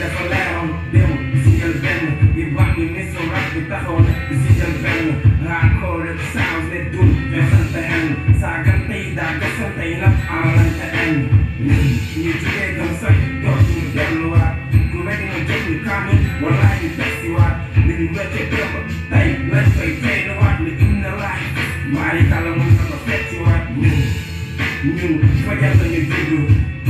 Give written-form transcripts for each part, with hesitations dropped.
dafa leeroon démb si jël benn di wax di misu rap bi taxoon di si jël benn hardcore rek sounds ne dul fesante hen saagante yi daa gasante yi nag amalante en ñu jugee gëm sax dootuñu delluwaat ku rek na jot ñu kaamil wala ñu tesiwaat li ñu wecce démb tey lañ koy teyluwaat li inna laay maari kala mun na ko fecciwaat ñun fajal lañu juddu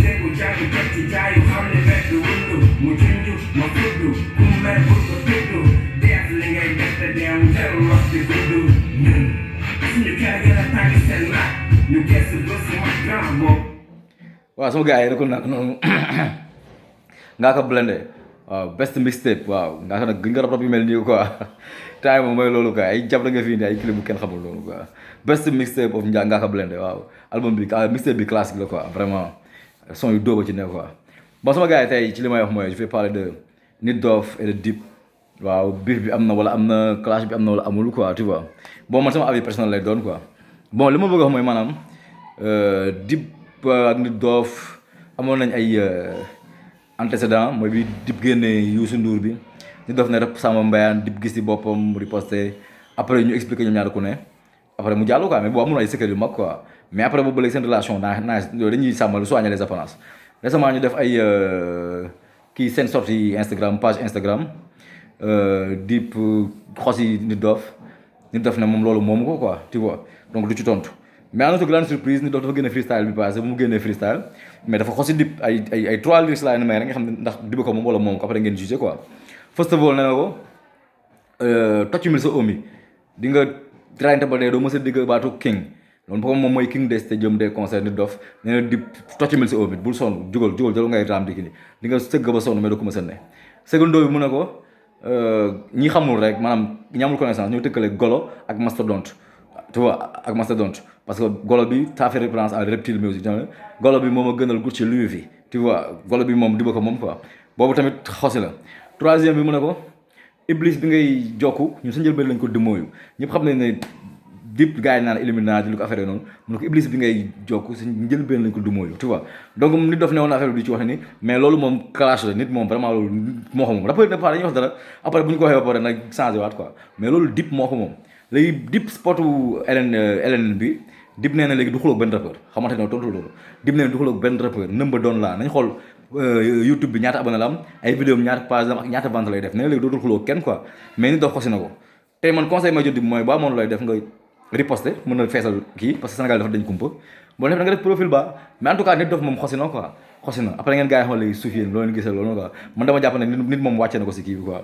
déggu jàng jot ci jaayu xam ne wedd wundu mu junju ma fuddu ku mer bul ko tuddu def li ngay def te deem jarul wax di guddu ñun suñu kër gën a tàngi seen laaj ñu gestu ba si ma grand boobu. waaw sama gars yi rek nag noonu Ngaaka Blindé waaw best mixtape waaw Ngaaka nag gën nga rap yu mel nii quoi temps moom mooy loolu quoi ay jab la nga fi indi ay clip bu kenn xamul loolu quoi best mixtape of Ngaaka Blindé waaw album bi mixtape bi classique la quoi vraiment son yu dóoba ci ne quoi. bon sama gars yi tey ci li may wax mooy je vais parler de Nit Doff et de Dip waaw biir bi am na wala am na clash bi am na wala amul quoi tu vois bon man sama avis personnel lay doon quoi. bon li ma bëgg a wax mooy maanaam Dip ak Nit Doff amoon nañ ay antécédent mooy bi Dip génnee Youssou Ndour bi Nit Doff ne rap Samba Mbayaan Dip gis ci boppam mu riposté après ñu expliqué ñoom ñaar ku ne après mu jàll quoi mais boo amul ay secret yu mag quoi mais après boobu léegi seen relation naa dañuy sàmmal soigner les apparences récemment ñu def ay kii seen sortie Instagram page Instagram Dip xosi Nit Doff ne moom loolu moomu ko quoi tu vois donc du ci tontu mais à notre grande surprise Nit Doff dafa génne freestyle bi passé bu mu génnee freestyle mais dafa xosi Dip ay 3 lyrics laa ne may rek nga xam ne ndax Dip ko moom wala moom ko après ngeen jugé quoi. first of all nee na ko tocc mil sa omi di nga traité ba dee doo mës a digg baatu king loolu comme moom mooy king des te jëm des concerts Nit Doff nee na Dip tocc mil sa omi bul sonn jugal jarul ngay raam di ki di nga sëgg ba sonn mais doo ko mës a ne. secondo bi mu ne ko ñi xamul rek maanaam ñi amul connaissance ñoo tëkkale golo ak mastodonte tu vois ak mastodonte parce que golo bi ça fait référence à reptile music golo bi moom a gënal Gucci Louis V tu vois golo bi moom Dip ko moom quoi boobu tamit xosi la. troisième bi mu ne ko iblis bi ngay jokku ñun sa njëlbeen lañ ko demooyu ñëpp xam nañ ne Dip gars yi naan Illuminati li ko affaire noonu mu ne ko iblis bi ngay jokku sa njëlbeen lañ ko demooyu tu vois donc Nit Doff ne woon affaire bi di ci wax ni mais loolu moom clash la nit moom vraiment loolu moo ko moom rapport dañuy wax dara après bu ñu ko waxee ba pare nag changé waat quoi mais loolu Dip moo ko moom léegi Dip spotu Ellen bi Dip nee na léegi du xuloog benn rappeur xamante ne tontu loolu Dip nee na du xuloog benn rappeur nëmba doon laa nañ xool YouTube bi ñaata abonné la am ay vidéo am ñaata page am ak ñaata vente lay def nee na léegi dootul xuloo kenn quoi mais Nit Doff xosi na ko tey man conseil may jot Dip mooy ba amoon lay def nga riposté mën na feesal kii parce que Sénégal dafa dañ kumpa boo def da nga def profil ba mais en tout cas Nit Doff moom xosi na quoi xosi na après ngeen gars yi xool léegi suuf yéen loolu gisee loolu quoi man dama jàpp ne nit moom wàcce na ko si kii bi quoi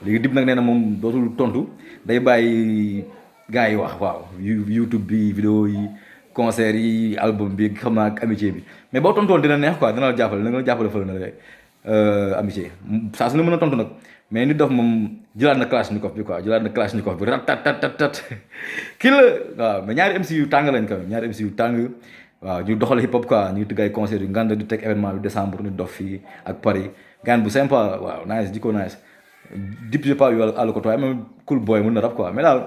léegi Dip nag nee na moom dootul tontu day bàyyi gars yi wax waaw YouTube bi vidéo yi concert yi album bi xam naa ak amitié bi mais boo tontoon dina neex quoi dina la jàppale dina la jàppale fële na rek amitié saa su ne mën a tontu nag mais Nit Doff moom jëlaat na Kalashnikov bi quoi jëlaat na Kalashnikov bi rat kii la waaw mais ñaari MC yu tàng lañ ko ñaari MC yu tàng waaw ñu doxal hip hop quoi ñu ngi tëgg ay concert yu ngand di teg événement bi décembre Nit Doff fii ak Paris gaan bu sympa waaw nice jikko nice Dip j'ai pas eu à le côtoyer même cool boy mën na rap quoi mais daal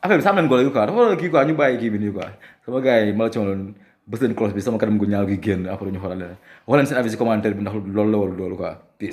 affaire bi sam leen golo yi quoi dafa kii quoi ñu bàyyi kii bi nii quoi sama gars yi ma la ci woon bës leen cloche bi sama kanam gu ñaaw gi génn après ñu xoolal leen wax leen seen avis si commentaire bi ndax loolu la wala loolu quoi peace